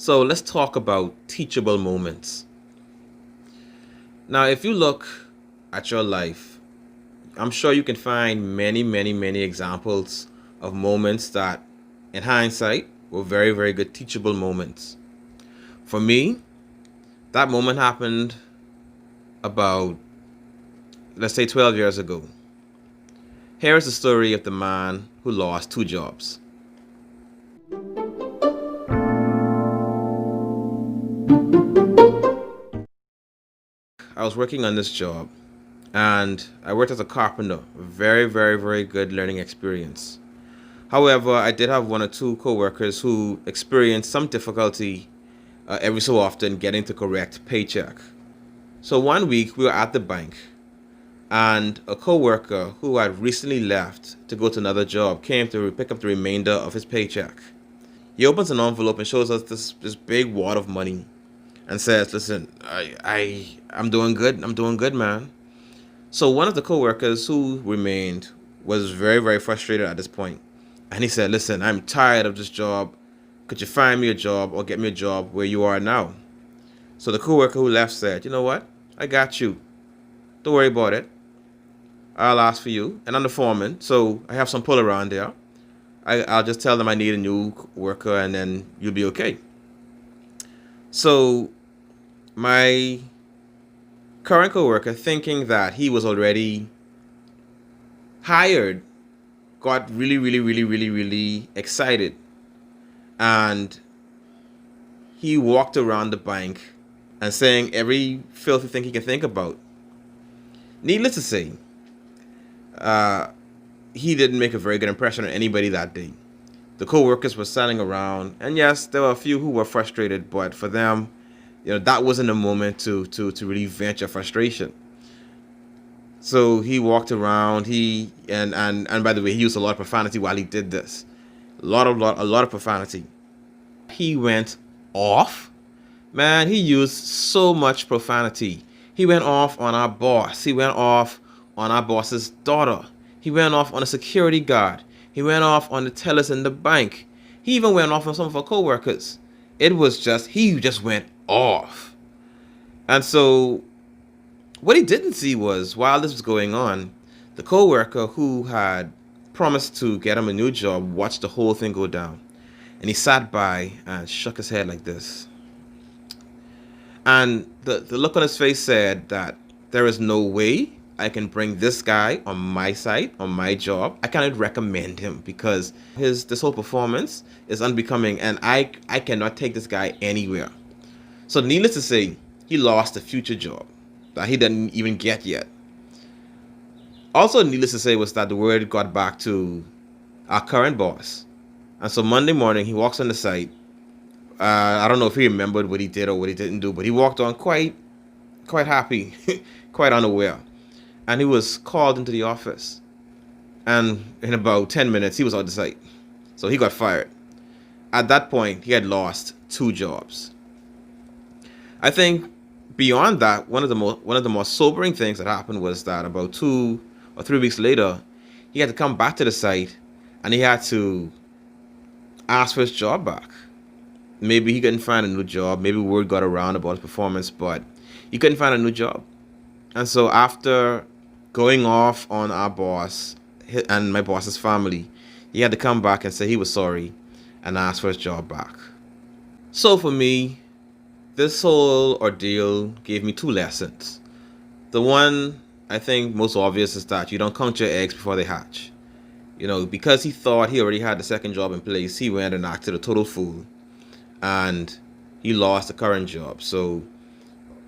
So let's talk about teachable moments. Now, if you look at your life, I'm sure you can find many, many, many examples of moments that, in hindsight, were very, very good teachable moments. For me, that moment happened about, let's say, 12 years ago. Here is the story of the man who lost two jobs. I was working on this job and I worked as a carpenter. Very, very, very good learning experience. However, I did have one or two coworkers who experienced some difficulty every so often getting the correct paycheck. So one week we were at the bank and a coworker who had recently left to go to another job came to pick up the remainder of his paycheck. He opens an envelope and shows us this big wad of money and says, "Listen, I'm doing good. I'm doing good, man." So one of the coworkers who remained was very, very frustrated at this point. And he said, "Listen, I'm tired of this job. Could you find me a job or get me a job where you are now?" So the coworker who left said, "You know what? I got you. Don't worry about it. I'll ask for you." And I'm the foreman, so I have some pull around there. I'll just tell them I need a new worker and then you'll be okay. So my current coworker, thinking that he was already hired, got really, really, really, really, really excited. And he walked around the bank and saying every filthy thing he can think about. Needless to say, he didn't make a very good impression on anybody that day. The co-workers were standing around, and yes, there were a few who were frustrated, but for them, that wasn't a moment to really vent your frustration. So he walked around. And by the way, he used a lot of profanity while he did this. A lot of profanity. He went off. Man, he used so much profanity. He went off on our boss. He went off on our boss's daughter. He went off on a security guard. He went off on the tellers in the bank. He even went off on some of our coworkers. He just went off. And so what he didn't see was, while this was going on, the coworker who had promised to get him a new job watched the whole thing go down. And he sat by and shook his head like this. And the look on his face said that there is no way I can bring this guy on my site, on my job. I cannot recommend him because this whole performance is unbecoming and I cannot take this guy anywhere. So needless to say, he lost a future job that he didn't even get yet. Also needless to say was that the word got back to our current boss. And so Monday morning, he walks on the site. I don't know if he remembered what he did or what he didn't do, but he walked on quite happy, quite unaware. And he was called into the office. And in about 10 minutes, he was out the site. So he got fired. At that point, he had lost two jobs. I think beyond that, one of the most sobering things that happened was that about 2 or 3 weeks later, he had to come back to the site and he had to ask for his job back. Maybe he couldn't find a new job. Maybe word got around about his performance, but he couldn't find a new job. And so after going off on our boss and my boss's family, he had to come back and say he was sorry and ask for his job back. So for me, this whole ordeal gave me two lessons. The one I think most obvious is that you don't count your eggs before they hatch. Because he thought he already had the second job in place, he went and acted a total fool. And he lost the current job. So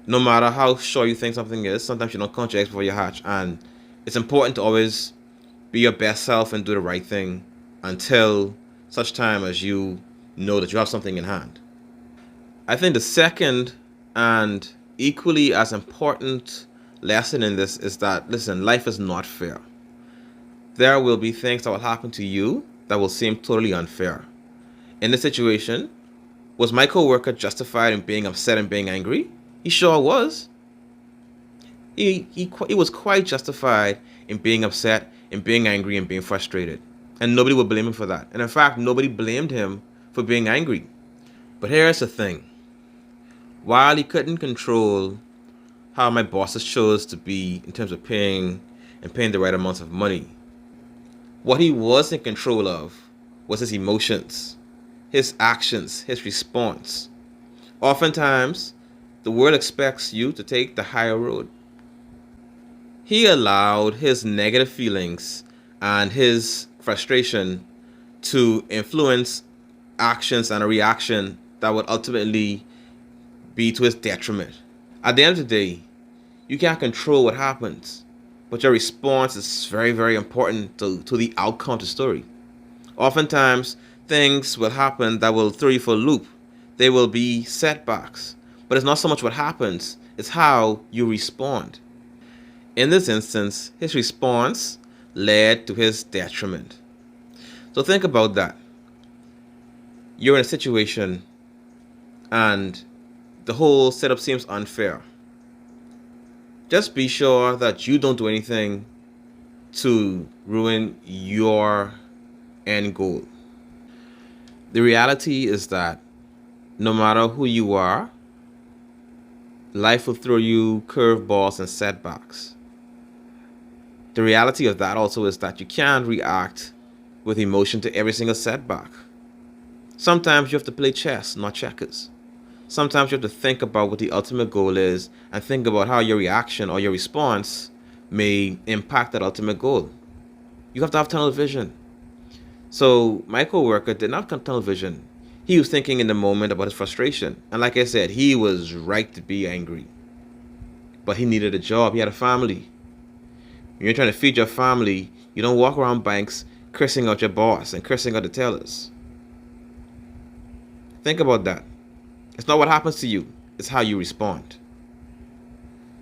no matter how sure you think something is, sometimes you don't count your eggs before you hatch. And it's important to always be your best self and do the right thing until such time as you know that you have something in hand. I think the second and equally as important lesson in this is that, listen, life is not fair. There will be things that will happen to you that will seem totally unfair. In this situation, was my coworker justified in being upset and being angry? He sure was. He was quite justified in being upset, in being angry, and being frustrated. And nobody would blame him for that. And in fact, nobody blamed him for being angry. But here's the thing. While he couldn't control how my bosses chose to be in terms of paying the right amounts of money, what he was in control of was his emotions, his actions, his response. Oftentimes, the world expects you to take the higher road. He allowed his negative feelings and his frustration to influence actions and a reaction that would ultimately be to his detriment. At the end of the day, you can't control what happens, but your response is very, very important to the outcome of the story. Oftentimes, things will happen that will throw you for a loop. They will be setbacks, but it's not so much what happens, it's how you respond. In this instance, his response led to his detriment. So think about that. You're in a situation and the whole setup seems unfair. Just be sure that you don't do anything to ruin your end goal. The reality is that no matter who you are, life will throw you curveballs and setbacks. The reality of that also is that you can't react with emotion to every single setback. Sometimes you have to play chess, not checkers. Sometimes you have to think about what the ultimate goal is and think about how your reaction or your response may impact that ultimate goal. You have to have tunnel vision. So my coworker did not have tunnel vision. He was thinking in the moment about his frustration. And like I said, he was right to be angry. But he needed a job. He had a family. When you're trying to feed your family, you don't walk around banks cursing out your boss and cursing out the tellers. Think about that. It's not what happens to you, it's how you respond.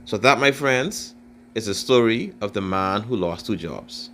So that, my friends, is the story of the man who lost 2 jobs.